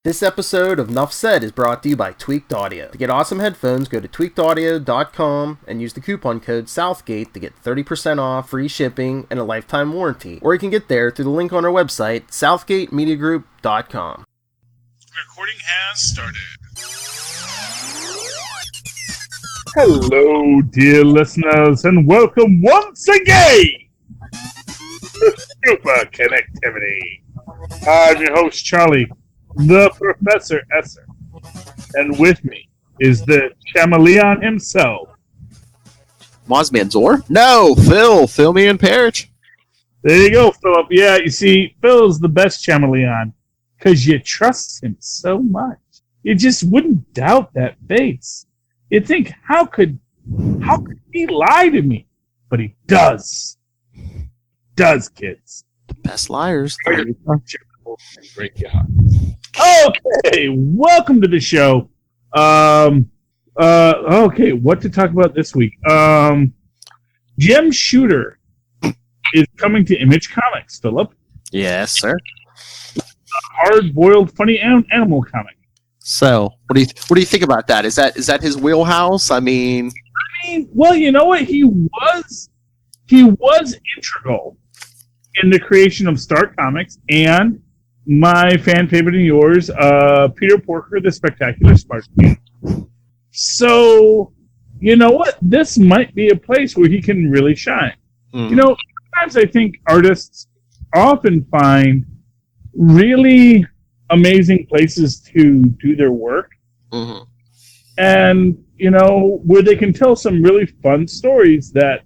This episode of Nuff Said is brought to you by Tweaked Audio. To get awesome headphones, go to tweakedaudio.com and use the coupon code Southgate to get 30% off, free shipping, and a lifetime warranty. Or you can get there through the link on our website, southgatemediagroup.com. Recording has started. Hello, dear listeners, and welcome once again to Superconnectivity. I'm your host, Charlie, the Professor Esser, and with me is the chameleon himself. Mossman Zor? No, Phil me and Perich. There you go, Philip. Yeah, you see, Phil's the best chameleon because you trust him so much. You just wouldn't doubt that face. You'd think, how could he lie to me? But he does. Does, kids. The best liars. Break your heart. Okay, welcome to the show. Okay, what to talk about this week? Jim Shooter is coming to Image Comics, Philip. Yes, sir. A hard-boiled, funny animal comic. So, what do you think about that? Is that his wheelhouse? I mean, well, you know what? He was integral in the creation of Star Comics and my fan favorite and yours, Peter Porker, the Spectacular Sparkman. So, you know what? This might be a place where he can really shine. You know, sometimes I think artists often find really amazing places to do their work. Mm-hmm. And, you know, where they can tell some really fun stories that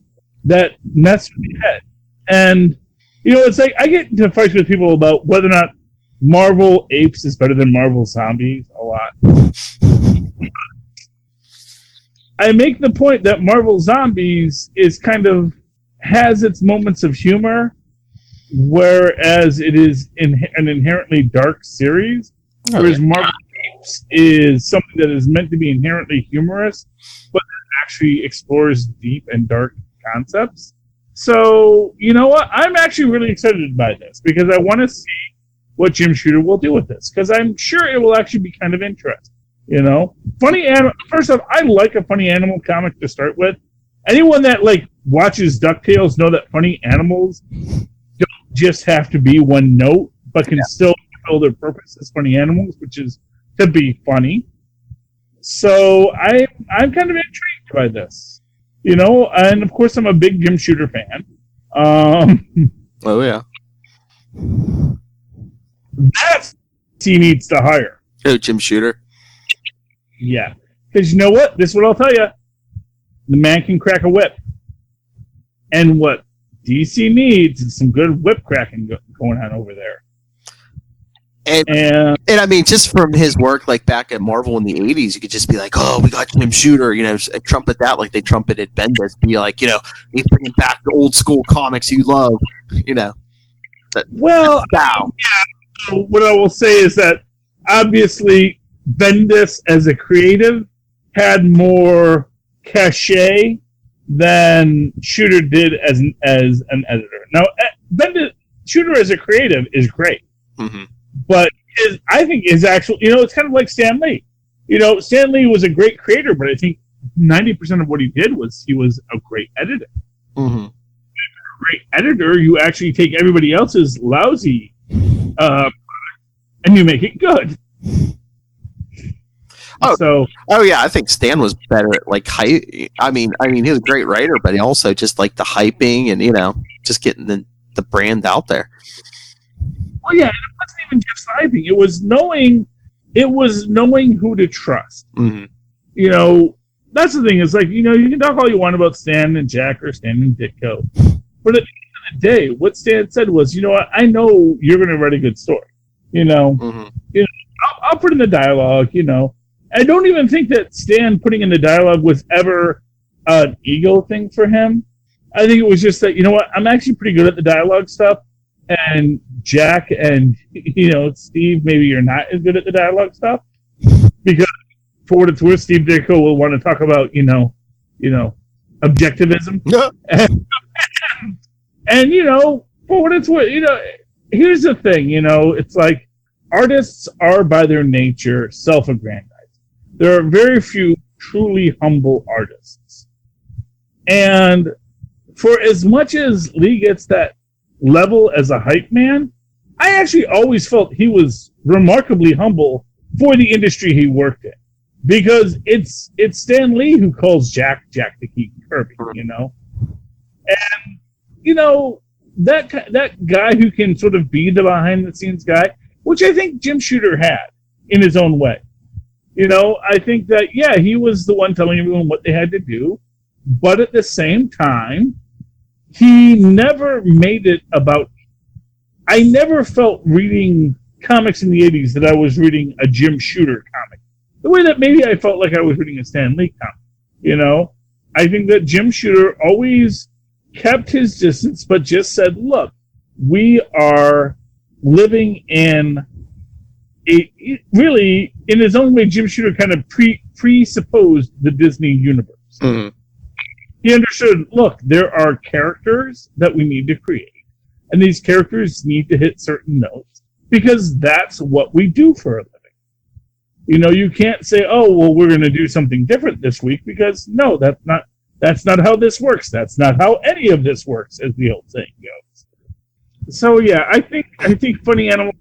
mess with your head. And, you know, it's like I get into fights with people about whether or not Marvel Apes is better than Marvel Zombies a lot. I make the point that Marvel Zombies is kind of has its moments of humor, whereas it is an inherently dark series. Whereas Marvel Apes is something that is meant to be inherently humorous, but actually explores deep and dark concepts. So, you know what? I'm actually really excited by this because I want to see what Jim Shooter will do with this, because I'm sure it will actually be kind of interesting. You know, first off, I like a funny animal comic to start with. Anyone that watches DuckTales know that funny animals don't just have to be one note, but can still fulfill their purpose as funny animals, which is to be funny. So I'm kind of intrigued by this. You know, and of course I'm a big Jim Shooter fan. Oh yeah. That's he needs to hire. Oh, Jim Shooter. Yeah. Because you know what? This is what I'll tell you. The man can crack a whip. And what DC needs is some good whip cracking going on over there. And I mean, just from his work back at Marvel in the 80s, you could just be like, oh, we got Jim Shooter, you know, trumpet that like they trumpeted Bendis. Be like, you know, he's bringing back the old school comics you love, you know. What I will say is that obviously Bendis as a creative had more cachet than Shooter did as an editor. Now, Shooter as a creative is great. Mm-hmm. But I think his actual, you know, it's kind of like Stan Lee. You know, Stan Lee was a great creator, but I think 90% of what he did was he was a great editor. Mm-hmm. A great editor, you actually take everybody else's lousy and you make it good. Oh yeah, I think Stan was better at hype. I mean, he was a great writer, but he also just the hyping and, you know, just getting the brand out there. Well, yeah, and it wasn't even just hyping. It was knowing who to trust. Mm-hmm. You know, that's the thing. It's you know, you can talk all you want about Stan and Jack or Stan and Ditko, but at the end of the day, what Stan said was, you know what? I know you're going to write a good story. You know, mm-hmm. You know, I'll put in the dialogue. You know, I don't even think that Stan putting in the dialogue was ever an ego thing for him. I think it was just that, you know what? I'm actually pretty good at the dialogue stuff. And Jack and, you know, Steve, maybe you're not as good at the dialogue stuff, because for what it's worth, Steve Ditko will want to talk about, you know, objectivism. and you know, for what it's worth, you know, here's the thing, you know, it's artists are by their nature self-aggrandizing. There are very few truly humble artists. And for as much as Lee gets that level as a hype man, I actually always felt he was remarkably humble for the industry he worked in. Because it's Stan Lee who calls Jack the Geek Kirby, you know? And, you know, that guy who can sort of be the behind-the-scenes guy, which I think Jim Shooter had in his own way. You know, I think that, yeah, he was the one telling everyone what they had to do, but at the same time, he never made it about... I never felt reading comics in the 80s that I was reading a Jim Shooter comic. The way that maybe I felt like I was reading a Stan Lee comic, you know? I think that Jim Shooter always kept his distance, but just said, look, we are living in really, in his own way, Jim Shooter kind of presupposed the Disney universe. Mm-hmm. He understood, look, there are characters that we need to create, and these characters need to hit certain notes, because that's what we do for a living. You know, you can't say, oh, well, we're going to do something different this week, because no, that's not how this works. That's not how any of this works, as the old saying goes. So yeah, I think Funny Animal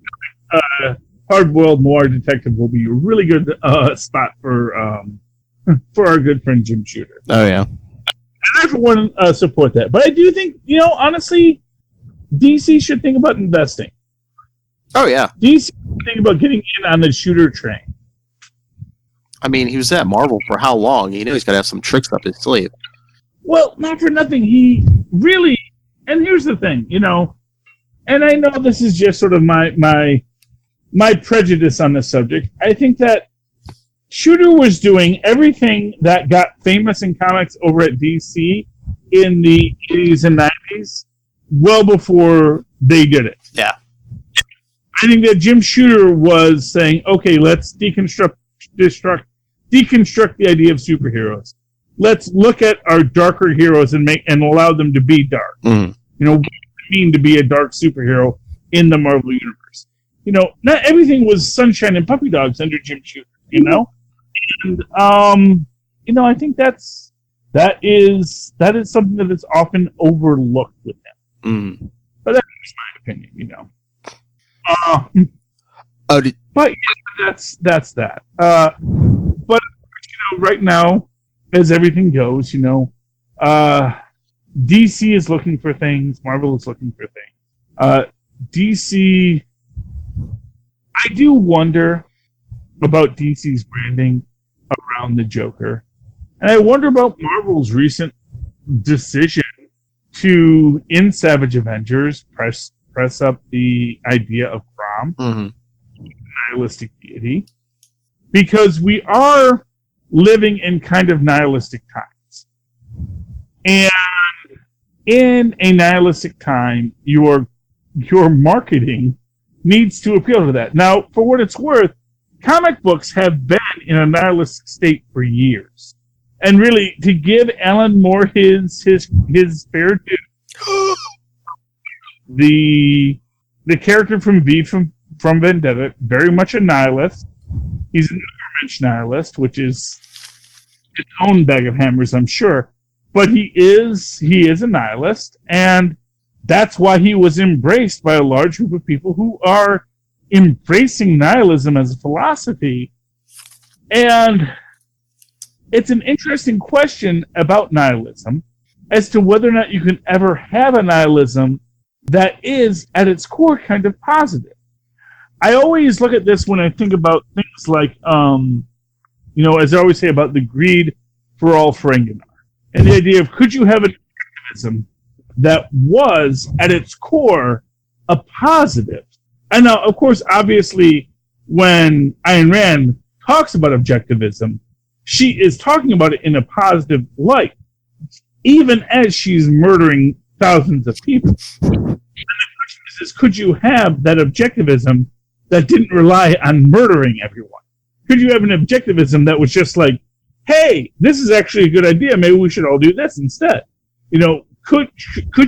Hard-Boiled Noir Detective will be a really good spot for our good friend Jim Shooter. Oh yeah, and I for one support that. But I do think, you know, honestly, DC should think about investing. Oh yeah, DC should think about getting in on the Shooter train. I mean, he was at Marvel for how long? You know, he's got to have some tricks up his sleeve. Well, not for nothing. He really, and here's the thing, you know, and I know this is just sort of my prejudice on this subject. I think that Shooter was doing everything that got famous in comics over at DC in the 80s and 90s well before they did it. Yeah. I think that Jim Shooter was saying, okay, let's deconstruct the idea of superheroes. Let's look at our darker heroes and allow them to be dark. Mm-hmm. You know, what does it mean to be a dark superhero in the Marvel universe? You know, not everything was sunshine and puppy dogs under Jim Shooter, you know? And you know, I think that is something that is often overlooked with him. Mm. But that's my opinion, you know. But yeah, that's that. But you know, right now, as everything goes, you know, DC is looking for things. Marvel is looking for things. DC, I do wonder about DC's branding around the Joker, and I wonder about Marvel's recent decision to, in Savage Avengers, press up the idea of Crom. Mm-hmm. Nihilistic deity, because we are living in kind of nihilistic times, and in a nihilistic time, your marketing needs to appeal to that. Now, for what it's worth, comic books have been in a nihilistic state for years, and really, to give Alan Moore his fair due, the character from V from Vendetta, very much a nihilist. He's an Ubermensch nihilist, which is its own bag of hammers, I'm sure. But he is a nihilist, and that's why he was embraced by a large group of people who are embracing nihilism as a philosophy. And it's an interesting question about nihilism as to whether or not you can ever have a nihilism that is, at its core, kind of positive. I always look at this when I think about things like, you know, as I always say about the greed for all Ferenginar. And the idea of, could you have an objectivism that was, at its core, a positive? And now, of course, obviously, when Ayn Rand talks about objectivism, she is talking about it in a positive light, even as she's murdering thousands of people. And the question is, could you have that objectivism that didn't rely on murdering everyone? Could you have an objectivism that was just like, hey, this is actually a good idea, maybe we should all do this instead? You know, could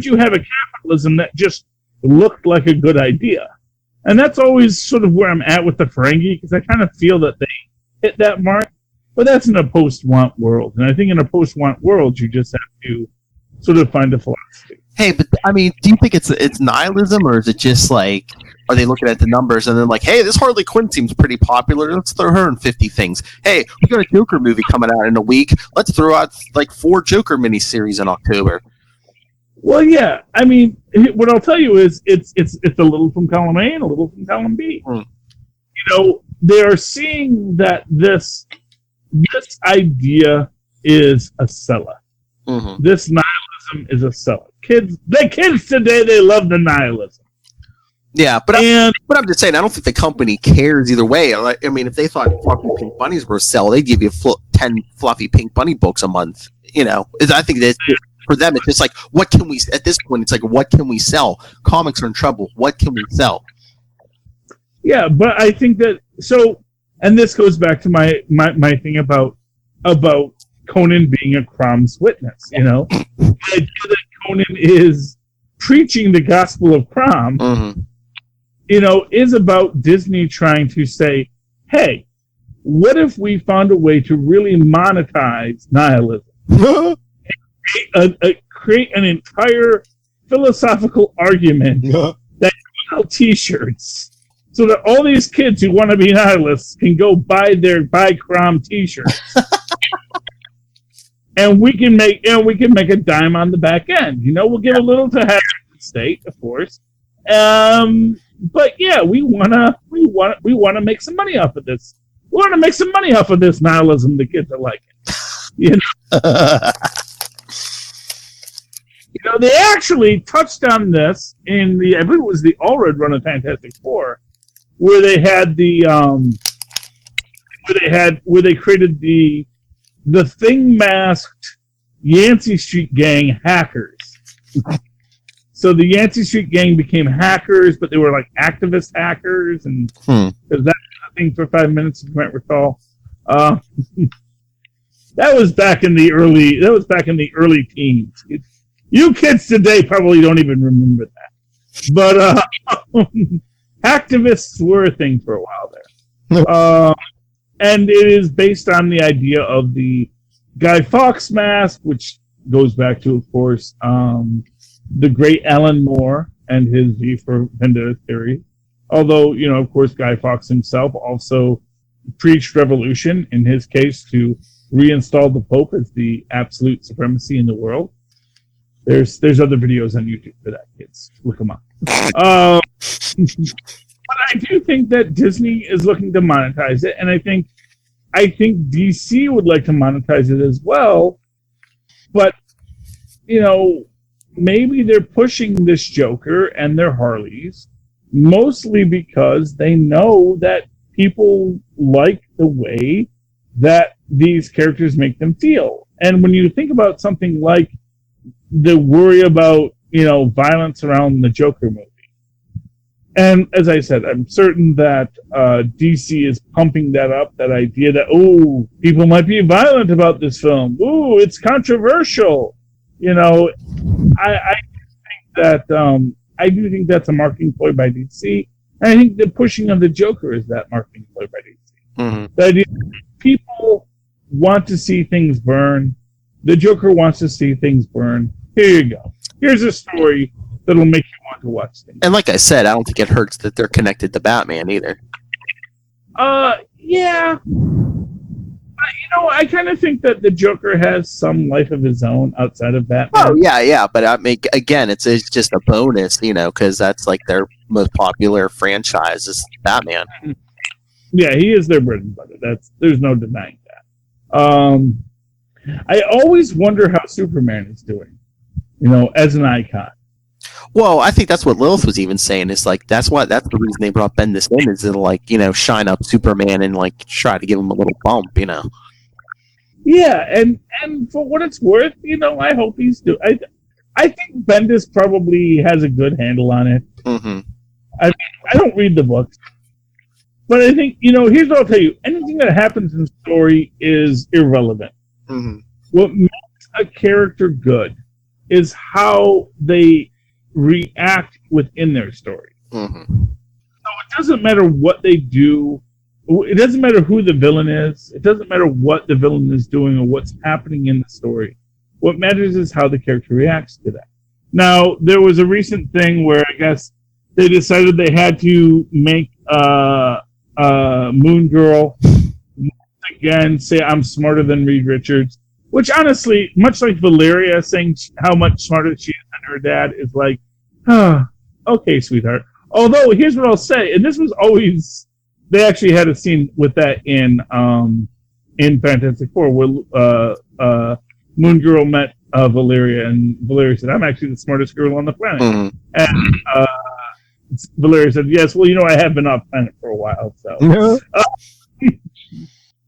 you have a capitalism that just looked like a good idea? And that's always sort of where I'm at with the Ferengi, because I kind of feel that they hit that mark. But that's in a post-want world. And I think in a post-want world, you just have to sort of find a philosophy. Hey, but I mean, do you think it's nihilism, or is it just like, are they looking at the numbers and then like, hey, this Harley Quinn seems pretty popular, let's throw her in 50 things. Hey, we got a Joker movie coming out in a week, let's throw out like 4 Joker miniseries in October. Well, yeah. I mean, what I'll tell you is it's a little from column A and a little from column B. You know, they are seeing that this idea is a seller. Mm-hmm. This nihilism is a seller. The kids today, they love the nihilism. Yeah, but I'm just saying, I don't think the company cares either way. I mean, if they thought fluffy pink bunnies were a sell, they'd give you 10 fluffy pink bunny books a month. You know, I think that for them, it's just like, what can we, at this point, it's like, what can we sell? Comics are in trouble. What can we sell? Yeah, but I think that, so, and this goes back to my thing about Conan being a Crom's witness, you know? The idea that Conan is preaching the gospel of Crom, mm-hmm. you know, is about Disney trying to say, hey, what if we found a way to really monetize nihilism? Create an entire philosophical argument that sell t-shirts so that all these kids who want to be nihilists can go buy Crom t-shirts. And we can make a dime on the back end. You know, we'll give a little to the state, of course. But yeah, we wanna make some money off of this. We want to make some money off of this nihilism the kids are liking. You know? You know, they actually touched on this in I believe it was the Allred run of Fantastic Four, where they had where they created the Thing masked Yancey Street gang hackers. So the Yancey Street gang became hackers, but they were like activist hackers, and because that was a thing for 5 minutes, if you might recall. That was back in the early teens. You kids today probably don't even remember that. But activists were a thing for a while there. And it is based on the idea of the Guy Fawkes mask, which goes back to, of course, the great Alan Moore and his V for Vendetta theory. Although, you know, of course, Guy Fawkes himself also preached revolution, in his case, to reinstall the Pope as the absolute supremacy in the world. There's other videos on YouTube for that, kids. Look them up. But I do think that Disney is looking to monetize it, and I think DC would like to monetize it as well. But, you know, maybe they're pushing this Joker and their Harleys mostly because they know that people like the way that these characters make them feel. And when you think about something like the worry about, you know, violence around the Joker movie, and as I said, I'm certain that DC is pumping that up, that idea that, oh, people might be violent about this film. Ooh, it's controversial. You know, I do think that's a marketing ploy by DC. And I think the pushing of the Joker is that marketing ploy by DC. Mm-hmm. The idea people want to see things burn. The Joker wants to see things burn. Here you go. Here's a story that'll make you want to watch things. And like I said, I don't think it hurts that they're connected to Batman either. Yeah. You know, I kind of think that the Joker has some life of his own outside of Batman. Oh, yeah. But I mean, again, it's just a bonus, you know, because that's like their most popular franchise is Batman. Yeah, he is their bread and butter. There's no denying that. I always wonder how Superman is doing, you know, as an icon. Well, I think that's what Lilith was even saying. Is like that's the reason they brought Bendis in, is to like, you know, shine up Superman and like try to give him a little bump, you know. Yeah, and for what it's worth, you know, I hope he's doing. I think Bendis probably has a good handle on it. Mm-hmm. I don't read the books, but I think, you know, here's what I'll tell you: anything that happens in the story is irrelevant. Mm-hmm. What makes a character good is how they react within their story. Mm-hmm. So it doesn't matter what they do. It doesn't matter who the villain is. It doesn't matter what the villain is doing or what's happening in the story. What matters is how the character reacts to that. Now, there was a recent thing where I guess they decided they had to make Moon Girl again say I'm smarter than Reed Richards, which honestly, much like Valeria saying how much smarter she is than her dad, is like, okay, sweetheart. Although, here's what I'll say, and this was always, they actually had a scene with that in Fantastic Four where Moon Girl met Valeria, and Valeria said, I'm actually the smartest girl on the planet. Mm-hmm. And Valeria said, yes, well, I have been off planet for a while, so.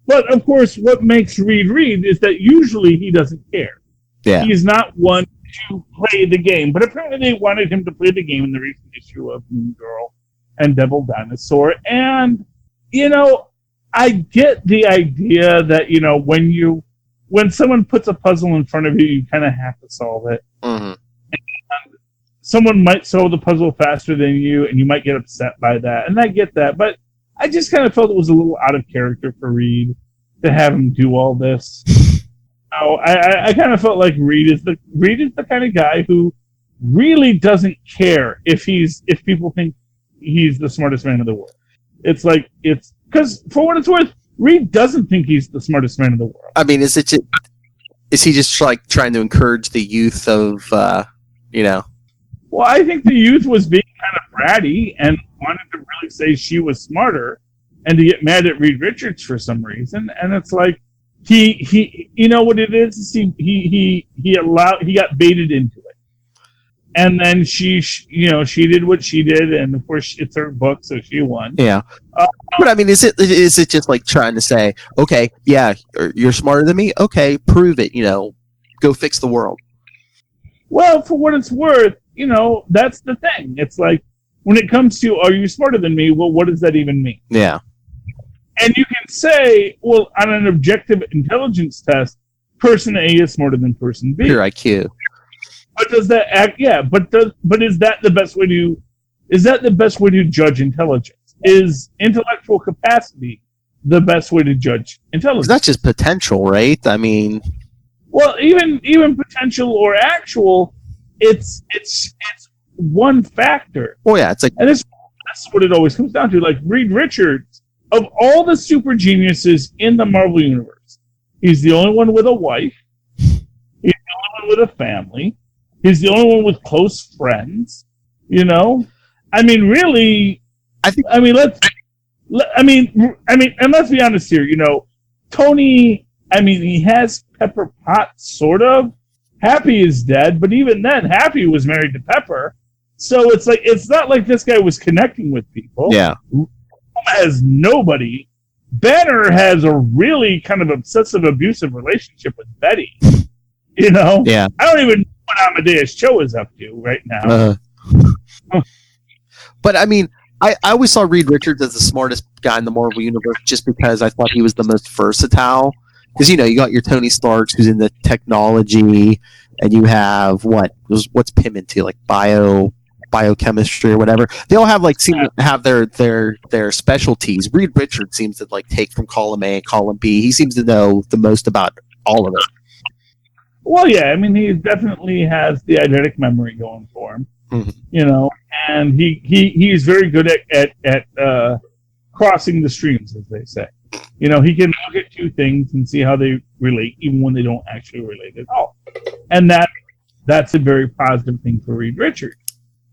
But, of course, what makes Reed is that usually he doesn't care. Yeah. He's not one to play the game. But apparently they wanted him to play the game in the recent issue of Moon Girl and Devil Dinosaur. And, I get the idea that, when someone puts a puzzle in front of you, you kind of have to solve it. Mm-hmm. And someone might solve the puzzle faster than you, and you might get upset by that. And I get that. But I just kind of felt it was a little out of character for Reed to have him do all this. I kind of felt like Reed is the kind of guy who really doesn't care if people think he's the smartest man in the world. It's because for what it's worth, Reed doesn't think he's the smartest man in the world. I mean, is he just like trying to encourage the youth of Well, I think the youth was being kind of bratty and wanted to really say she was smarter and to get mad at Reed Richards for some reason. And it's like, he what it is? He got baited into it. And then she did what she did, and of course it's her book, so she won. Yeah. But I mean, is it just like trying to say, okay, yeah, you're smarter than me? Okay, prove it, go fix the world. Well, for what it's worth, that's the thing. It's like, when it comes to, are you smarter than me? Well, what does that even mean? Yeah. And you can say, well, on an objective intelligence test, person A is smarter than person B. Pure IQ. But does that act? Yeah, but is that the best way to? Is that the best way to judge intelligence? Is intellectual capacity the best way to judge intelligence? That's just potential, right? I mean, well, even potential or actual, it's one factor. Oh yeah, it's like, and that's what it always comes down to. Like Reed Richards, of all the super geniuses in the Marvel universe, he's the only one with a wife. He's the only one with a family. He's the only one with close friends. I mean, really. And let's be honest here. Tony. I mean, he has Pepper Potts, sort of. Happy is dead, but even then, Happy was married to Pepper. So it's like, it's not like this guy was connecting with people. Yeah. Has nobody. Banner has a really kind of obsessive, abusive relationship with Betty. Yeah. I don't even know what Amadeus Cho is up to right now. But I mean, I always saw Reed Richards as the smartest guy in the Marvel universe just because I thought he was the most versatile. Because, you got your Tony Starks who's in the technology, and you have what's Pym into, like biochemistry or whatever. They all have seem to have their specialties. Reed Richards seems to take from column A and column B. He seems to know the most about all of it. Well, yeah, I mean, he definitely has the eidetic memory going for him. Mm-hmm. And he's very good at crossing the streams, as they say. He can look at two things and see how they relate, even when they don't actually relate at all. And that's a very positive thing for Reed Richards.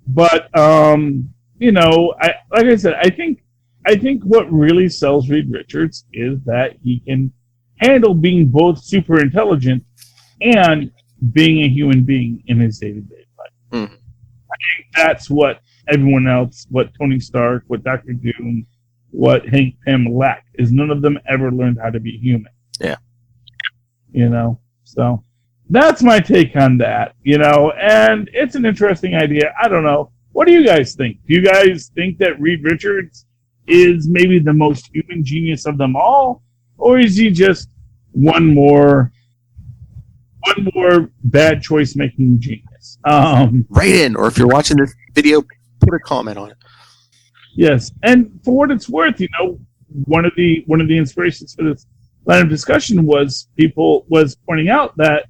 But like I said, I think what really sells Reed Richards is that he can handle being both super intelligent and being a human being in his day-to-day life. Mm. I think that's what everyone else, what Tony Stark, what Dr. Doom, what Hank Pym lacked, is none of them ever learned how to be human. Yeah. So that's my take on that, and it's an interesting idea. I don't know. What do you guys think? Do you guys think that Reed Richards is maybe the most human genius of them all? Or is he just one more bad choice making genius? Write in, or if you're watching this video, put a comment on it. Yes, and for what it's worth, one of the inspirations for this line of discussion was pointing out that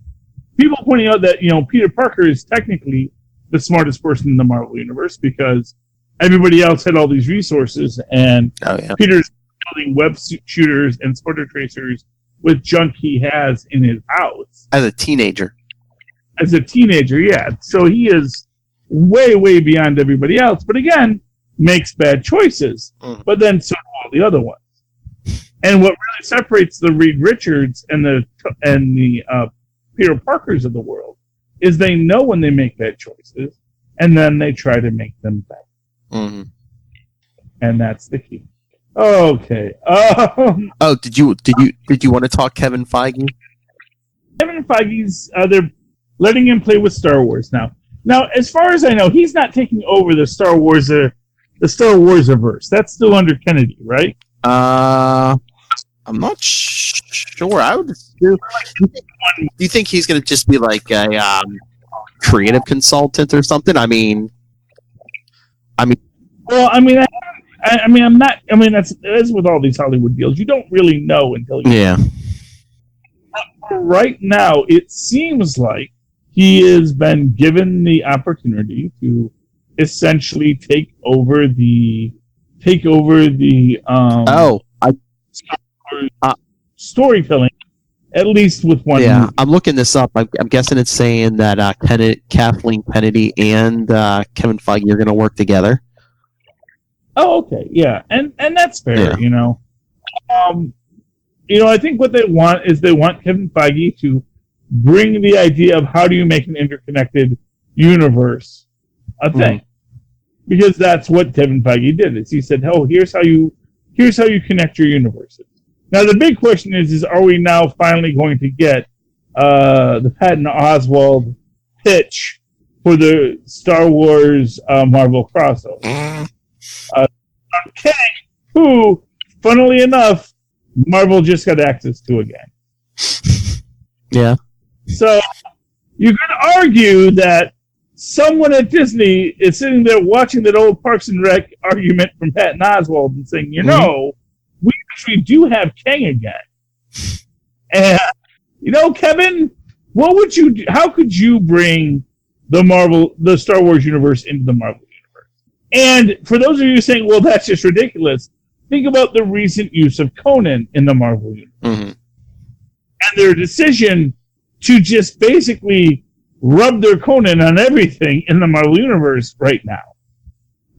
Peter Parker is technically the smartest person in the Marvel universe because everybody else had all these resources, and Peter's building web shooters and spotter tracers with junk he has in his house as a teenager. Yeah. So he is way, way beyond everybody else. But again, makes bad choices. But then so do all the other ones. And what really separates the Reed Richards and the Peter Parkers of the world is they know when they make bad choices, and then they try to make them better. Mm-hmm. And that's the key. Okay. Did you want to talk Kevin Feige? Kevin Feige's they're letting him play with Star Wars now. Now, as far as I know, he's not taking over the Star Wars-verse. That's still under Kennedy, right? I'm not sure. I would. Do you think he's going to just be like a creative consultant or something? I mean. Well, I'm not. That's with all these Hollywood deals. You don't really know until you. Yeah. Right now, it seems like he has been given the opportunity to essentially take over the storytelling, at least with one. Yeah, movie. I'm looking this up. I'm guessing it's saying that Kathleen Kennedy and Kevin Feige are going to work together. Oh, okay, yeah, and that's fair, Yeah. I think what they want is Kevin Feige to bring the idea of how do you make an interconnected universe a thing, because that's what Kevin Feige did. Is he said, "Oh, here's how you connect your universes." Now the big question is are we now finally going to get the Patton Oswalt pitch for the Star Wars Marvel crossover? Okay, who, funnily enough, Marvel just got access to again. Yeah. So you could argue that someone at Disney is sitting there watching that old Parks and Rec argument from Patton Oswalt and saying, we actually do have Kang again. And Kevin, how could you bring the Star Wars universe into the Marvel universe? And for those of you saying, well, that's just ridiculous, think about the recent use of Conan in the Marvel universe. Mm-hmm. And their decision to just basically rub their Conan on everything in the Marvel universe right now.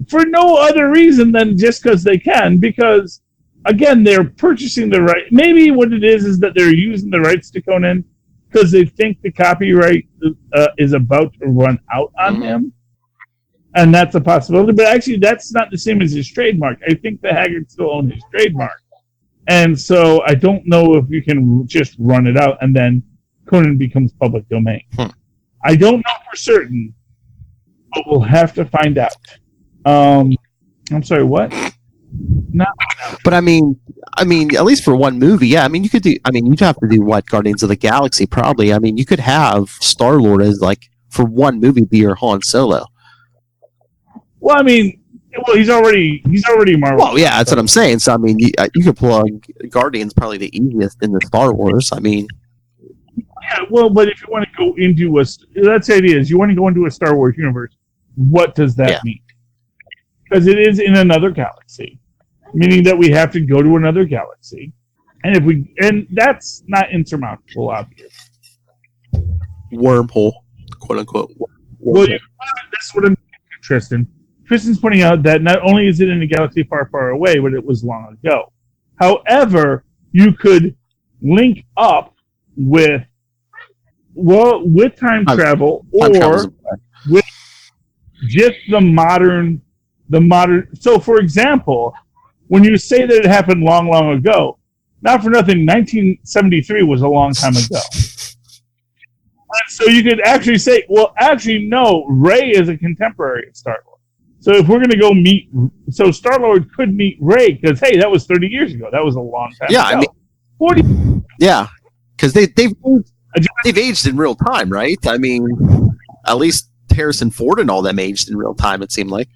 For no other reason than just because they can, because, again, they're purchasing the right. Maybe what it is that they're using the rights to Conan because they think the copyright is about to run out on him. And that's a possibility. But actually, that's not the same as his trademark. I think the Haggard still owns his trademark. And so I don't know if you can just run it out and then Conan becomes public domain. I don't know for certain, but we'll have to find out. I'm sorry, what? No. But I mean, at least for one movie, yeah. You'd have to do what, Guardians of the Galaxy, probably. You could have Star-Lord as for one movie be your Han Solo. Well, he's already Marvel. Well, yeah, that's what I'm saying. So you could plug Guardians probably the easiest in the Star Wars. Yeah, well, but if you want to go into let's say it is, you want to go into a Star Wars universe, what does that mean? Because it is in another galaxy, meaning that we have to go to another galaxy, and that's not insurmountable, obviously. Wormhole, quote unquote. Well, that's what I'm Tristan. Tristan's pointing out that not only is it in a galaxy far, far away, but it was long ago. However, you could link up with time travel or with just the modern. So, for example, when you say that it happened long, long ago, not for nothing, 1973 was a long time ago. And so you could actually say, well, actually, no, Rey is a contemporary of Star-Lord. So if we're going to go so Star-Lord could meet Rey, because, hey, that was 30 years ago. That was a long time ago. 40. Yeah, because they've aged in real time, right? At least Harrison Ford and all them aged in real time, it seemed like.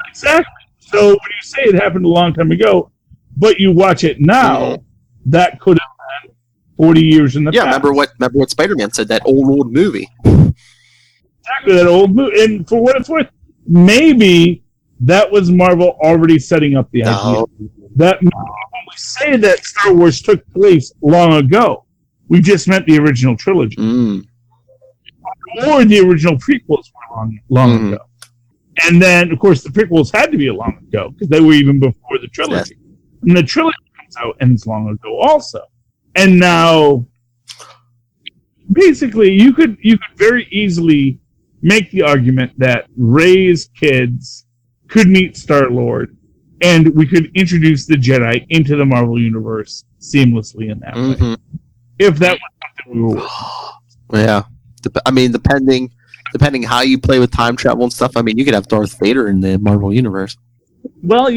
Exactly. So when you say it happened a long time ago, but you watch it now, that could have been 40 years in the past. Remember what Spider-Man said, that old movie. Exactly, that old movie. And for what it's worth, maybe that was Marvel already setting up the idea. That when we say that Star Wars took place long ago, we just meant the original trilogy. Or the original prequels were long ago. And then, of course, the prequels had to be a long ago because they were even before the trilogy. Yes. And the trilogy comes out and it's long ago also. And now, basically, you could very easily make the argument that Rey's kids could meet Star-Lord, and we could introduce the Jedi into the Marvel Universe seamlessly in that way. If that was something we were working on. Yeah. I mean, depending how you play with time travel and stuff, I mean, you could have Darth Vader in the Marvel Universe. Well,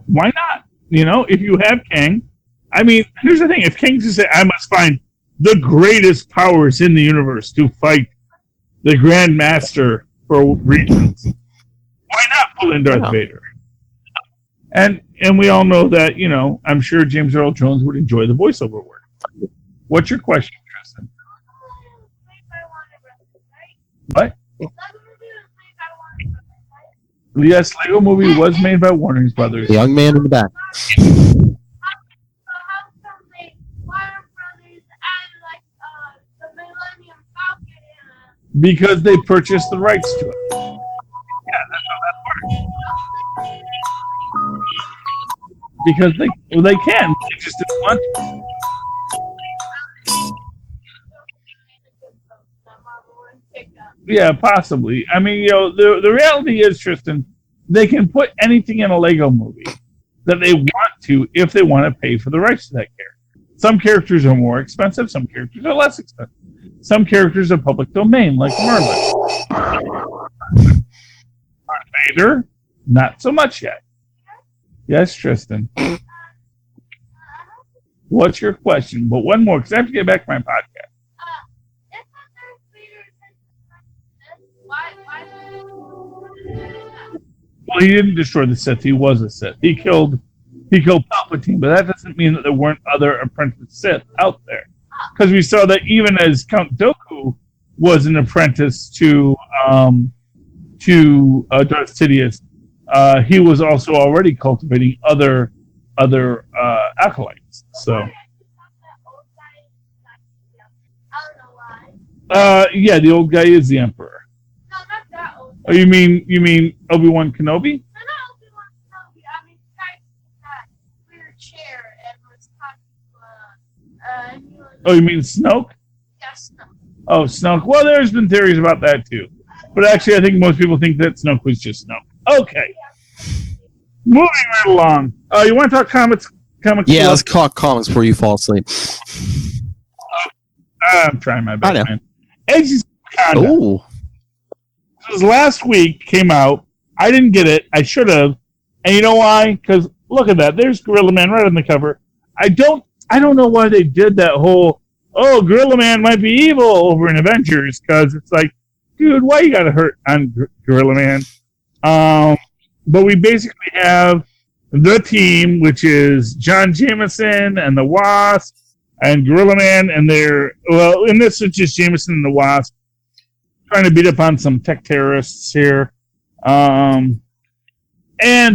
why not? If you have Kang, I mean, here's the thing. If Kang just said, I must find the greatest powers in the universe to fight the Grand Master for reasons, why not pull in Darth Vader? And we all know that, I'm sure James Earl Jones would enjoy the voiceover work. What's your question, Tristan? What? Yes, Lego Movie was made by Warner Brothers. The young man in the back. Because they purchased the rights to it. Yeah, that's how that works. Because they can. They just didn't want to. Yeah, possibly. I mean, the reality is, Tristan, they can put anything in a Lego movie that they want to if they want to pay for the rights to that character. Some characters are more expensive. Some characters are less expensive. Some characters are public domain, like Merlin. Darth Vader, not so much yet. Yes, Tristan. What's your question? But one more, because I have to get back to my podcast. Well, he didn't destroy the Sith. He was a Sith. He killed Palpatine, but that doesn't mean that there weren't other apprentice Sith out there. Because we saw that even as Count Dooku was an apprentice to Darth Sidious, he was also already cultivating other acolytes. So, yeah, the old guy is the Emperor. Oh, you mean Obi-Wan Kenobi? No, not Obi-Wan Kenobi. I mean, the guy in that weird chair and was talking to, Oh, you mean Snoke? Yeah, Snoke. Oh, Snoke. Well, there's been theories about that, too. But actually, I think most people think that Snoke was just Snoke. Okay. Moving right along. You want to talk comics? Yeah, let's talk comics before you fall asleep. I'm trying my best, I know. man. Agents of Wakanda. Ooh. This last week came out. I didn't get it. I should have. And you know why? Because look at that. There's Gorilla Man right on the cover. I don't know why they did that whole, Gorilla Man might be evil over in Avengers, because it's like, dude, why you gotta hurt on Gorilla Man? But we basically have the team, which is John Jameson and the Wasp and Gorilla Man, and in this it's just Jameson and the Wasp trying to beat up on some tech terrorists here. And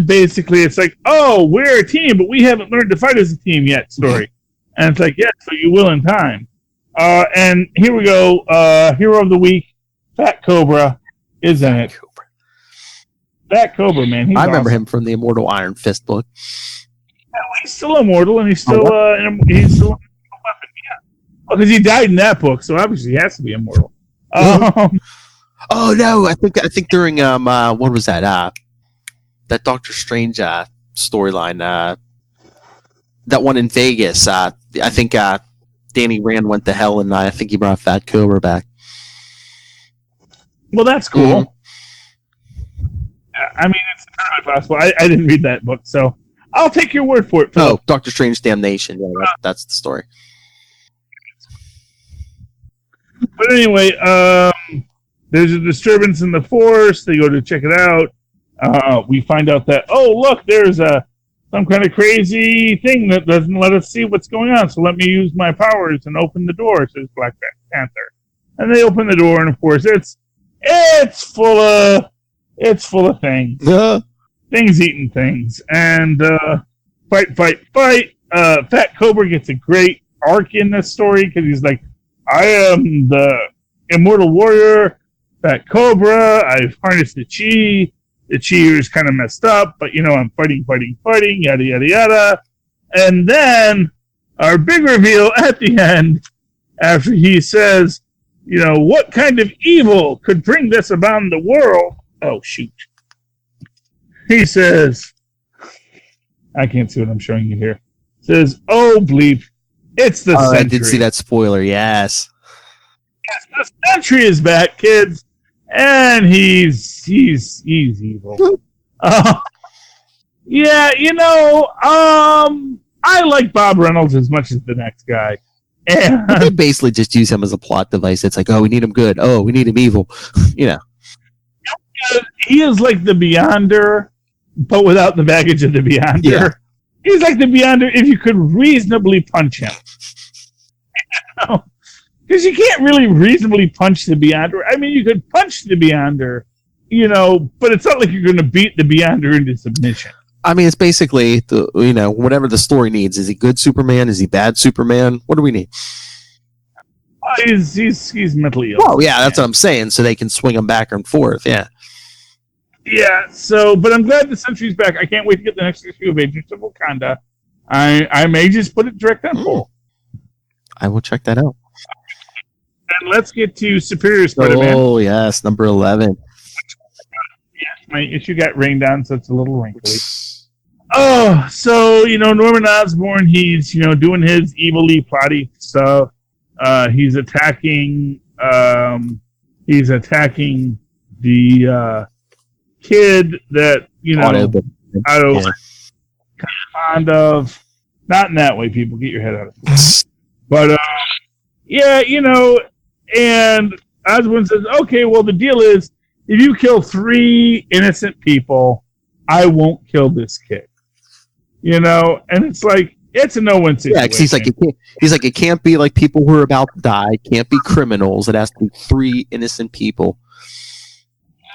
basically it's like, we're a team, but we haven't learned to fight as a team yet story. And it's like, yes, but you will in time. And here we go. Hero of the Week, Fat Cobra is in it. Fat Cobra, man. He's I remember awesome. him from the Immortal Iron Fist book. Yeah, well, he's still immortal, and he's still a weapon, yeah. Well, because he died in that book, so obviously he has to be immortal. Oh no! I think during what was that? That Doctor Strange storyline. That one in Vegas. I think Danny Rand went to hell, and I think he brought Fat Cobra back. Well, that's cool. I mean, it's entirely possible. I didn't read that book, so I'll take your word for it, Philip. Oh, Doctor Strange Damnation. Yeah, that's the story. But anyway, there's a disturbance in the Force. They go to check it out. we find out that, oh, look, there's some kind of crazy thing that doesn't let us see what's going on, so let me use my powers and open the door, says Black Panther. And they open the door, and of course, it's full of things. Things eating things. And fight. Fat Cobra gets a great arc in this story, because he's like, I am the immortal warrior, Fat Cobra, I've harnessed the chi. The chi is kind of messed up, but I'm fighting, yada, yada, yada. And then our big reveal at the end, after he says, what kind of evil could bring this upon the world? Oh, shoot. He says, I can't see what I'm showing you here. Says, oh, bleep, it's the Sentry. I did see that spoiler, yes. Yes, the Sentry is back, kids. And he's evil. Yeah, I like Bob Reynolds as much as the next guy. And they basically just use him as a plot device. It's like, oh, we need him good. Oh, we need him evil. He is like the Beyonder, but without the baggage of the Beyonder. Yeah. He's like the Beyonder if you could reasonably punch him. Because you can't really reasonably punch the Beyonder. I mean, you could punch the Beyonder, but it's not like you're going to beat the Beyonder into submission. I mean, it's basically, whatever the story needs. Is he good Superman? Is he bad Superman? What do we need? He's mentally ill. Oh, yeah, that's what I'm saying. So they can swing him back and forth, yeah. Yeah, but I'm glad the Sentry's back. I can't wait to get the next issue of Agents of Wakanda. I may just put it direct on pull. I will check that out. And let's get to Superior Spider-Man. Oh, yes, number 11. Yeah, my issue got rained on, so it's a little wrinkly. Oh, so, Norman Osborn, he's, doing his evilly plotty stuff. He's attacking the kid that, Otto's kind of fond of. Not in that way, people. Get your head out of it. But, and Osborn says, okay, well, the deal is, if you kill 3 innocent people, I won't kill this kid. And it's like, it's a no-win situation. Yeah, because he's like, it can't be like people who are about to die. It can't be criminals. It has to be 3 innocent people.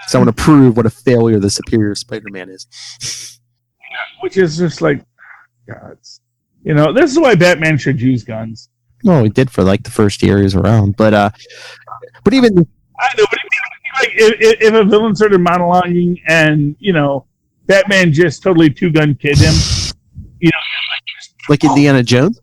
So I want to prove what a failure the Superior Spider-Man is. Which is just like, gods. This is why Batman should use guns. No, he did for like the first year he was around, but even I know, but like if a villain started monologuing and Batman just totally 2-gun kid him, like Indiana Jones,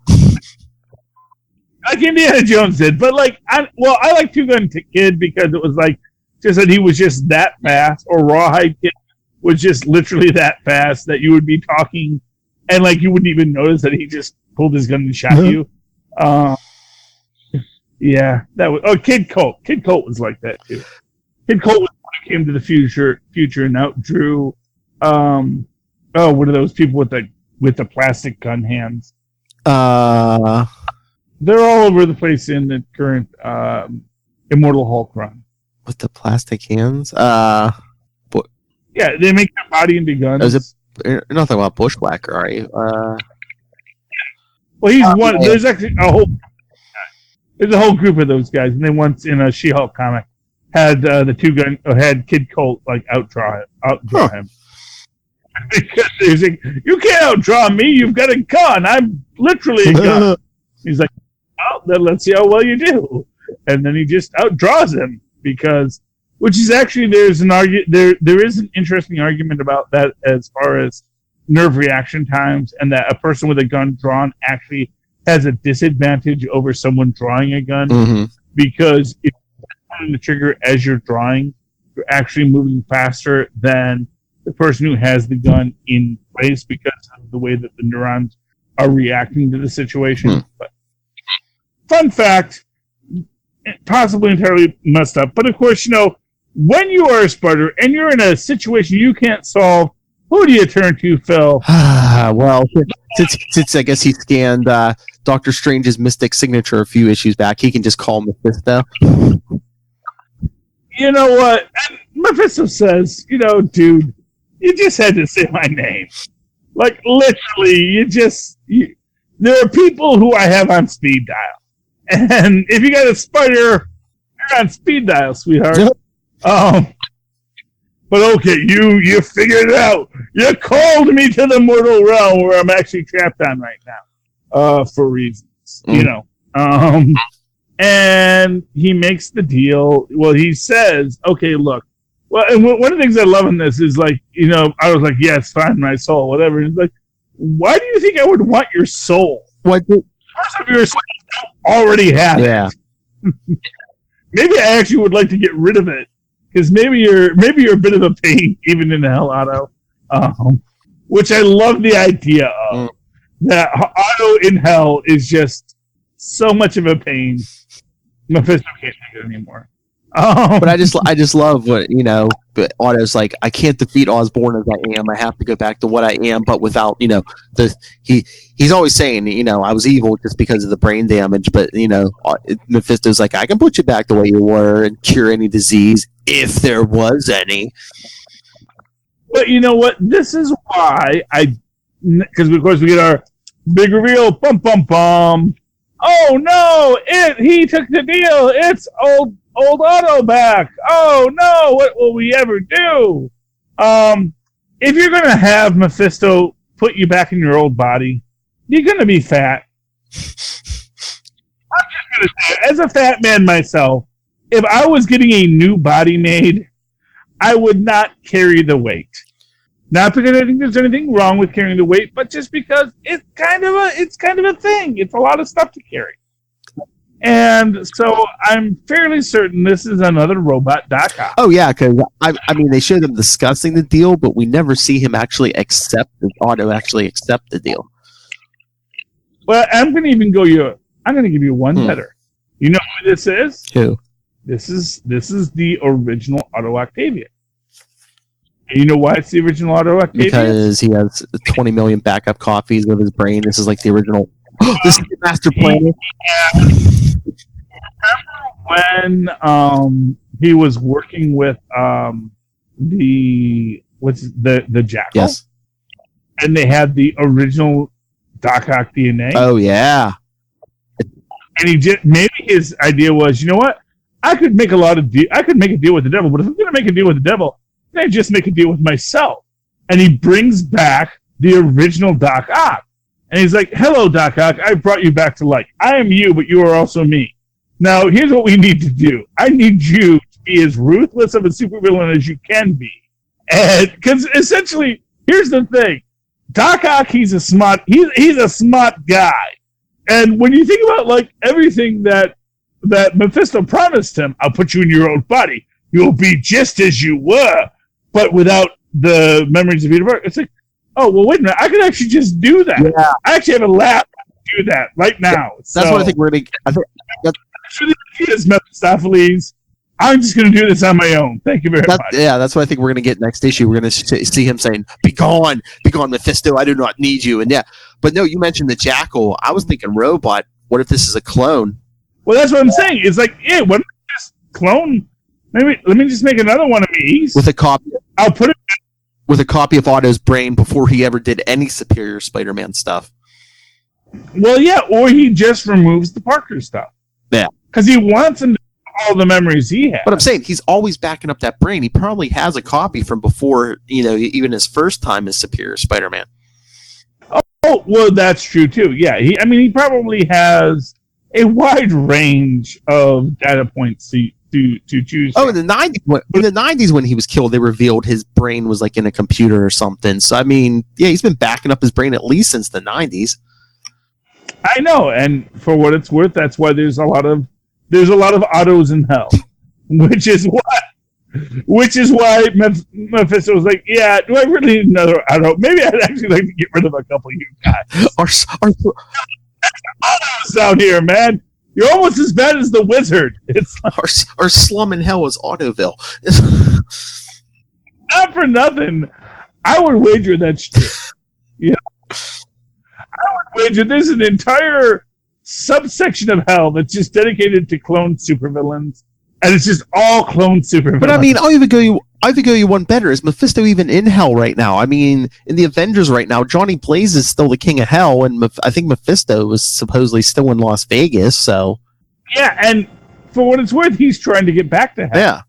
like Indiana Jones did, but I like 2-gun kid because it was like just that he was just that fast, or Rawhide Kid was just literally that fast that you would be talking and you wouldn't even notice that he just pulled his gun and shot you. Yeah, that was. Oh, Kid Colt. Kid Colt was like that too. Kid Colt was when he came to the future and outdrew. What are those people with the plastic gun hands? They're all over the place in the current Immortal Hulk run. With the plastic hands? Yeah, they make their body into guns. You're not talking about Bushwhacker, are you? Well, he's one. There's actually there's a whole group of those guys, and they once in a She-Hulk comic had the 2-gun had Kid Colt outdraw him. Because he's like, you can't outdraw me. You've got a gun. I'm literally a gun. He's like, oh, then let's see how well you do. And then he just outdraws him which is actually there is an interesting argument about that as far as nerve reaction times, and that a person with a gun drawn actually has a disadvantage over someone drawing a gun, because if you're pulling the trigger as you're drawing, you're actually moving faster than the person who has the gun in place because of the way that the neurons are reacting to the situation. But fun fact, possibly entirely messed up, but of course, when you are a Spider and you're in a situation you can't solve, who do you turn to, Phil? Well, since I guess he scanned Doctor Strange's Mystic signature a few issues back, he can just call Mephisto. You know what? And Mephisto says, dude, you just had to say my name. Like, literally, there are people who I have on speed dial. And if you got a spider, you're on speed dial, sweetheart. But okay, you figured it out. You called me to the mortal realm where I'm actually trapped on right now. For reasons, you know. And he makes the deal. Well, he says, okay, look. Well, and one of the things I love in this is, like, you know, I was like, yeah, it's fine, my soul, whatever. And he's like, why do you think I would want your soul? First of your soul, I already have it. Maybe I actually would like to get rid of it. Because maybe you're a bit of a pain, even in hell, Otto. Which I love the idea of. That Otto in hell is just so much of a pain. Mephisto can't take it anymore. But I just love what, you know, Otto's like, I can't defeat Osborn as I am. I have to go back to what I am, but without, you know, he's always saying, you know, I was evil just because of the brain damage, but, you know, Mephisto's like, I can put you back the way you were and cure any disease if there was any. But you know what? This is why because of course we get our big reveal, bum bum bum. Oh no! He took the deal. It's old Otto back. Oh no! What will we ever do? If you're gonna have Mephisto put you back in your old body, you're gonna be fat. I'm just gonna say, as a fat man myself, if I was getting a new body made, I would not carry the weight. Not because I think there's anything wrong with carrying the weight, but just because it's kind of a thing. It's a lot of stuff to carry. And so I'm fairly certain this is another robot Doc Ock. Oh yeah, because I mean they showed him discussing the deal, but we never see him actually accept the deal. Well, I'm going to give you one better. You know who this is? Who? This is the original Otto Octavius. And you know why it's the original Otto Octavius? Because he has 20 million backup copies of his brain. This is like the original. This is the master plan. When he was working with the Jackal? Yes. And they had the original Doc Ock DNA. Oh yeah. And maybe his idea was, you know what? I could make a deal with the devil, but if I'm going to make a deal with the devil, I just make a deal with myself. And he brings back the original Doc Ock. And he's like, hello, Doc Ock. I brought you back to life. I am you, but you are also me. Now, here's what we need to do. I need you to be as ruthless of a supervillain as you can be. And because essentially, here's the thing. Doc Ock, he's a smart guy. And when you think about like everything that Mephisto promised him, I'll put you in your old body. You'll be just as you were, but without the memories of Peter Parker. It's like, oh, well, wait a minute. I could actually just do that. Yeah. I actually have a lab to do that right now. That's what I think we're going to... That's Mephistopheles. I'm just going to do this on my own. Thank you very much. Yeah, that's what I think we're going to get next issue. We're going to see him saying, be gone, Mephisto, I do not need you. And yeah, but no, you mentioned the Jackal. I was thinking robot. What if this is a clone? Well, that's what I'm saying. It's like, yeah, what if I just clone? Maybe let me just make another one of these. With a copy. I'll put it with a copy of Otto's brain before he ever did any Superior Spider-Man stuff. Well, yeah, or he just removes the Parker stuff. Yeah. Because he wants him to have all the memories he has. But I'm saying he's always backing up that brain. He probably has a copy from before, even his first time as Superior Spider-Man. Oh, well, that's true too. Yeah, he probably has a wide range of data points to choose. Oh, in the 90s when he was killed, they revealed his brain was like in a computer or something. So I mean, yeah, he's been backing up his brain at least since the 90s. I know, and for what it's worth, that's why there's a lot of Ottos in hell, which is why Mephisto was like, yeah, do I really need another Otto? Maybe I'd actually like to get rid of a couple of you guys. Otto's down here, man. You're almost as bad as the Wizard. It's like, our slum in hell is Ottoville. Not for nothing. I would wager that's true. Yeah. I would wager there's an entire subsection of hell that's just dedicated to clone supervillains, and it's just all clone supervillains. But I mean, I'll I think you one better. Is Mephisto even in hell right now? I mean, in the Avengers right now, Johnny Blaze is still the king of hell, and I think Mephisto is supposedly still in Las Vegas. So yeah, and for what it's worth, he's trying to get back to hell. yeah,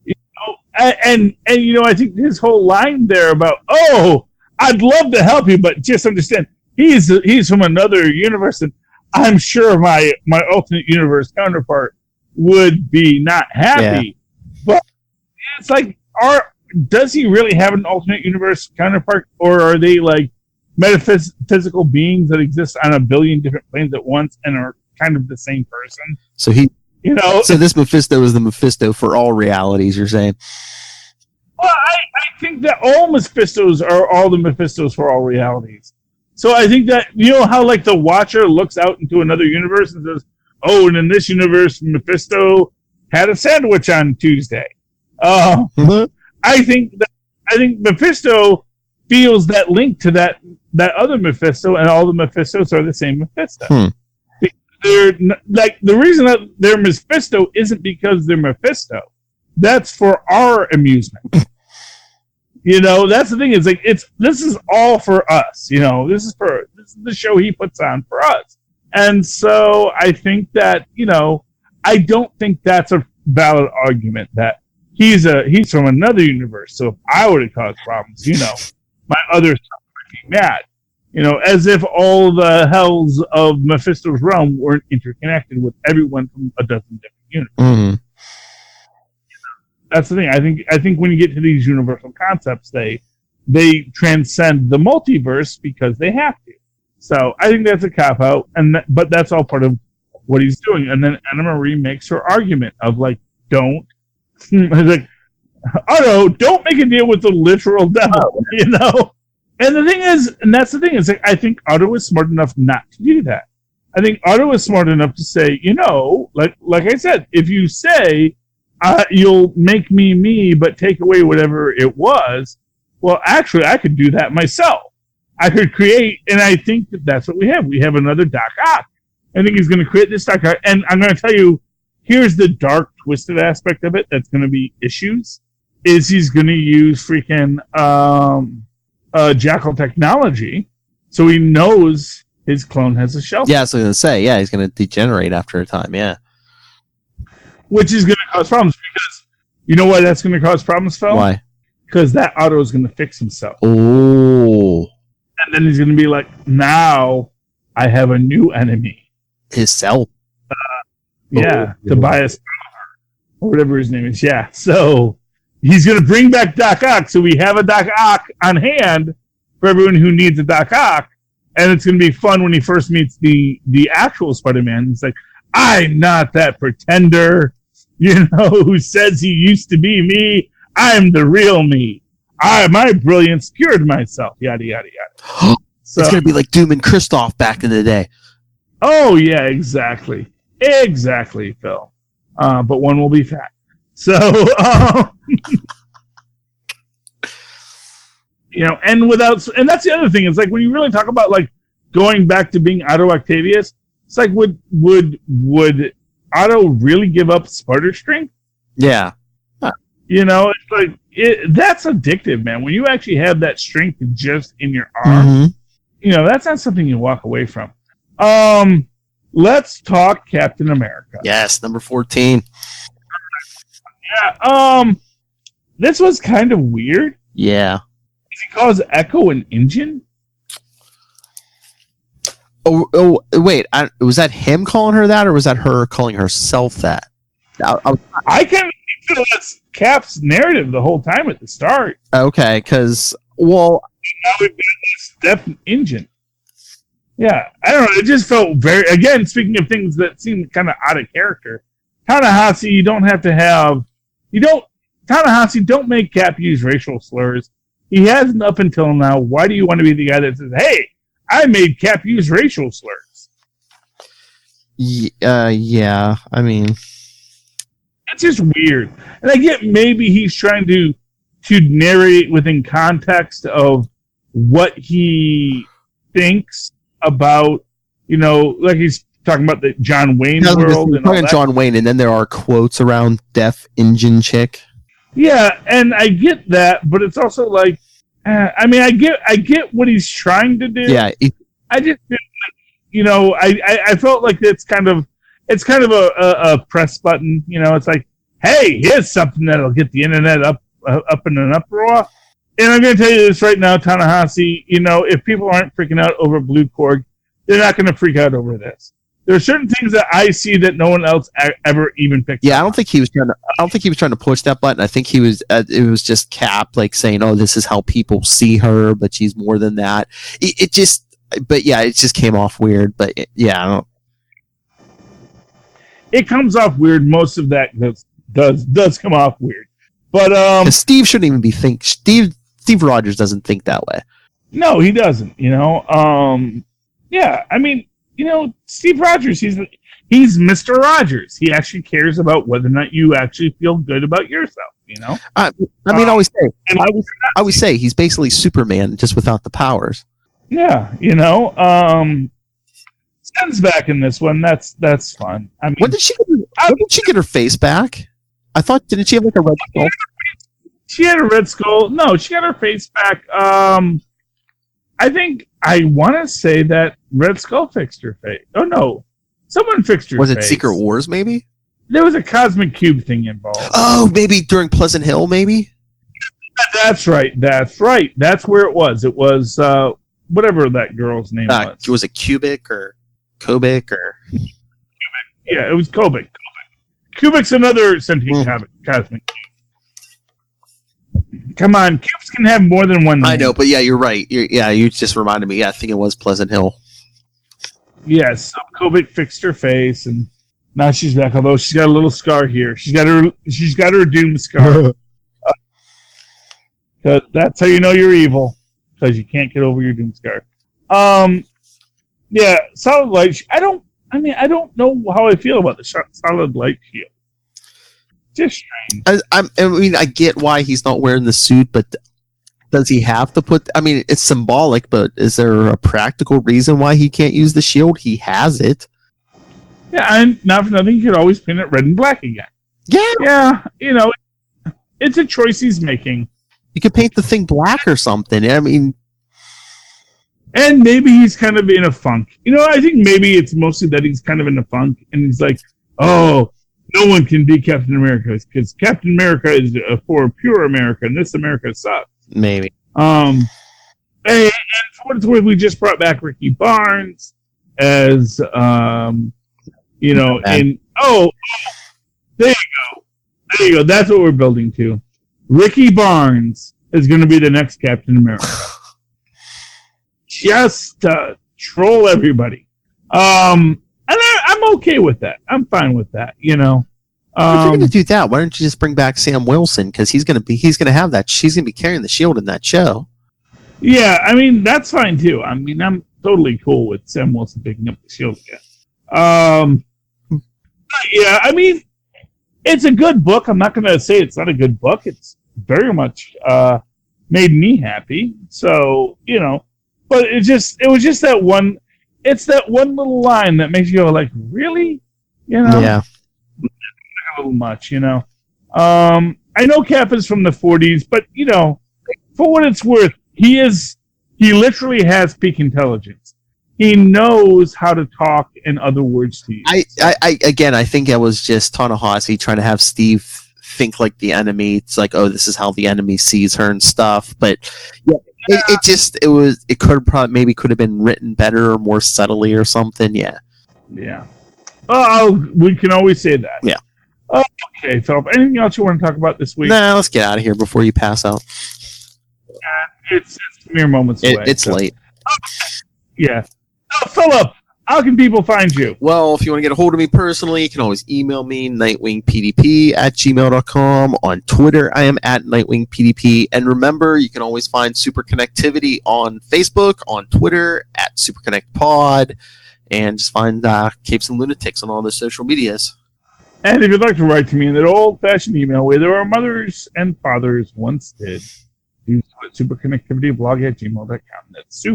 You know, and I think his whole line there about, oh, I'd love to help you, but just understand he's from another universe, and I'm sure my alternate universe counterpart would be not happy. Yeah. But it's like, does he really have an alternate universe counterpart, or are they like metaphysical beings that exist on a billion different planes at once and are kind of the same person? So so this Mephisto is the Mephisto for all realities, you're saying? Well, I think that all Mephistos are all the Mephistos for all realities. So I think that, you know how like the Watcher looks out into another universe and says, oh, and in this universe, Mephisto had a sandwich on Tuesday. I think Mephisto feels that link to that other Mephisto, and all the Mephistos are the same Mephisto. They're like, the reason that they're Mephisto isn't because they're Mephisto. That's for our amusement. You know, that's the thing. Is like, this is all for us. You know, this is the show he puts on for us. And so I think that, you know, I don't think that's a valid argument that he's from another universe. So if I were to cause problems, you know, my other stuff would be mad. You know, as if all the hells of Mephisto's realm weren't interconnected with everyone from a dozen different universes. Mm-hmm. That's the thing. I think when you get to these universal concepts, they transcend the multiverse because they have to. So I think that's a cop out, but that's all part of what he's doing. And then Anna Marie makes her argument of like, don't like, Otto, don't make a deal with the literal devil, you know. And the thing is, and that's the thing, is like, I think Otto is smart enough not to do that. I think Otto is smart enough to say, you know, like I said, if you say you'll make me, but take away whatever it was, well, actually, I could do that myself. I could create, and I think that's what we have. We have another Doc Ock. I think he's going to create this Doc Ock, and I'm going to tell you, here's the dark, twisted aspect of it that's going to be issues, is he's going to use freaking Jackal technology, so he knows his clone has a shelf. Yeah, I was going to say, yeah, he's going to degenerate after a time, yeah. Which is going to cause problems, because you know why that's going to cause problems, Phil? Why? Because that Otto is going to fix himself. Oh. And then he's going to be like, now I have a new enemy. His self. Yeah, Tobias or whatever his name is. Yeah, so he's going to bring back Doc Ock, so we have a Doc Ock on hand for everyone who needs a Doc Ock, and it's going to be fun when he first meets the actual Spider-Man. He's like, I'm not that pretender, you know, who says he used to be me. I'm the real me. My brilliance cured myself, yada, yada, yada. So, it's going to be like Doom and Kristoff back in the day. Oh, yeah, exactly. Exactly, Phil. But one will be fat. So, you know, and that's the other thing. It's like, when you really talk about like going back to being Otto Octavius, it's like, would Otto really give up Sparta strength? Yeah. You know, it's like, that's addictive, man. When you actually have that strength just in your arm, you know, that's not something you walk away from. Let's talk Captain America. Yes, number 14. Yeah, this was kind of weird. Yeah. He calls Echo an engine? Oh, wait. Was that him calling her that, or was that her calling herself that? I kind of think that's Cap's narrative the whole time at the start. Okay, because, well... Now we've got this Steph engine. Yeah, I don't know. It just felt very... Again, speaking of things that seem kind of out of character, Ta-Nehisi, you don't have to have... Ta-Nehisi, don't make Cap use racial slurs. He hasn't up until now. Why do you want to be the guy that says, hey, I made Cap use racial slurs? Yeah, I mean... It's just weird. And I get maybe he's trying to narrate within context of what he thinks about, you know, like he's talking about the John Wayne world. And all that. John Wayne, and then there are quotes around Deaf Engine Chick. Yeah, and I get that, but it's also like, I mean, I get what he's trying to do. Yeah, I just, I felt like it's kind of a press button. It's like, hey, here's something that'll get the internet up in an uproar. And I'm going to tell you this right now, Ta-Nehisi. If people aren't freaking out over Blue Korg, they're not going to freak out over this. There are certain things that I see that no one else ever even picked. Yeah, up. I don't think he was trying to push that button. I think he was. It was just Cap like saying, "Oh, this is how people see her, but she's more than that." It just, but yeah, it just came off weird. But yeah, I don't. It comes off weird. Most of that does come off weird. But 'Cause Steve shouldn't even be Steve Rogers doesn't think that way. no, he doesn't. Yeah, I mean, Steve Rogers, he's Mr. Rogers. He actually cares about whether or not you actually feel good about yourself, I mean, I always say he's basically Superman, just without the powers. Yeah, Sen's back in this one. That's fun. I mean, When did she get her face back? I thought, didn't she have like a red skull? She had a red skull. No, she got her face back. I want to say that Red Skull fixed her face. Oh no, someone fixed her face. Was it Secret Wars? Maybe there was a cosmic cube thing involved. Oh, maybe during Pleasant Hill. Maybe that's right. That's where it was. It was whatever that girl's name was. Was it Cubic or Kobik or? Yeah, it was Kobik. Kubik's another sentient cosmic cube. Come on, cubes can have more than one name. I know, but yeah, you're right. You just reminded me. Yeah, I think it was Pleasant Hill. Yes, so Kobik fixed her face, and now she's back. Although she's got a little scar here. She's got her doom scar. That's how you know you're evil, because you can't get over your doom scar. Yeah, solid light. I don't know how I feel about the solid light shield. Just strange. I mean, I get why he's not wearing the suit, but does he have to put? I mean, it's symbolic, but is there a practical reason why he can't use the shield? He has it. Yeah, and not for nothing, you could always paint it red and black again. Yeah, it's a choice he's making. You could paint the thing black or something. I mean, and maybe he's kind of in a funk. I think maybe it's mostly that he's kind of in a funk, and he's like, oh, no one can be Captain America because Captain America is for pure America, and this America sucks. Maybe. And for what it's worth, we just brought back Ricky Barnes as, there you go. There you go. That's what we're building to. Ricky Barnes is going to be the next Captain America. Just to troll everybody. And I'm okay with that. I'm fine with that. If you're going to do that, why don't you just bring back Sam Wilson? Because he's going to have that. She's going to be carrying the shield in that show. Yeah, I mean that's fine too. I mean I'm totally cool with Sam Wilson picking up the shield again. Yeah, I mean it's a good book. I'm not going to say it's not a good book. It's very much made me happy. So but it was just that one. It's that one little line that makes you go like, really? Yeah. A little much, I know Cap is from the 40s, but for what it's worth, he literally has peak intelligence. He knows how to talk and other words to use. I think it was just Ta-Nehisi trying to have Steve think like the enemy. It's like, oh, this is how the enemy sees her and stuff. But yeah. It could have been written better or more subtly or something. Yeah. Oh, we can always say that. Yeah. Okay, Philip. Anything else you want to talk about this week? Nah, let's get out of here before you pass out. It's mere moments away. It's late. Yeah. Oh, Philip, how can people find you? Well, if you want to get a hold of me personally, you can always email me, nightwingpdp@gmail.com. On Twitter, I am at nightwingpdp. And remember, you can always find Superconnectivity on Facebook, on Twitter, at SuperConnectPod, and just find Capes and Lunatics on all the social medias. And if you'd like to write to me in that old-fashioned email way there our mothers and fathers once did, use superconnectivityblog@gmail.com. That's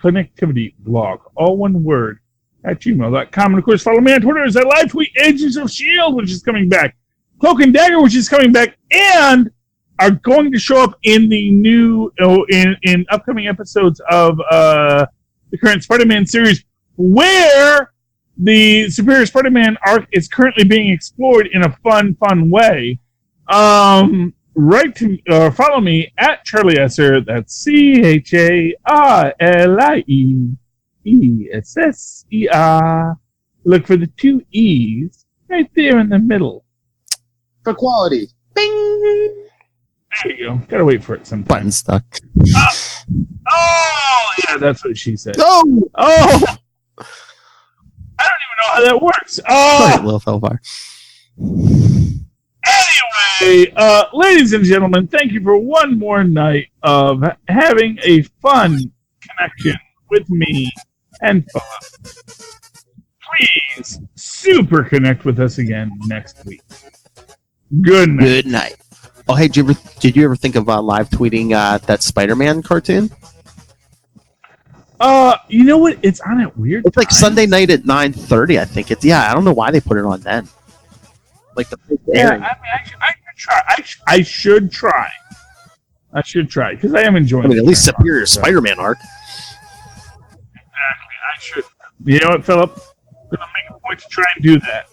superconnectivityblog, all one word, @gmail.com. And of course, follow me on Twitter as I live tweet Agents of S.H.I.E.L.D., which is coming back Cloak and Dagger, which is coming back, and are going to show up in the new in upcoming episodes of the current Spider-Man series, where the Superior Spider-Man arc is currently being explored in a fun way. Write to follow me at Charlie Esser. That's CharlieEsser. Look for the 2 E's right there in the middle. For quality. Bing! There you go. Gotta wait for it sometime. Button stuck. Oh, yeah, that's what she said. Oh! I don't even know how that works. Sorry, Lil Felvar. Anyway, ladies and gentlemen, thank you for one more night of having a fun connection with me and Philip. Please super connect with us again next week. Good night. Good night. Oh, hey, did you ever think of live tweeting that Spider-Man cartoon? You know what? It's on at weird It's like times. Sunday night at 9:30, I think. I don't know why they put it on then. Like the Yeah, I mean, I should try. I should try. I should try because I am enjoying. at least Superior Spider-Man arc. Exactly. I should. You know what, Philip? I'm gonna make a point to try and do that.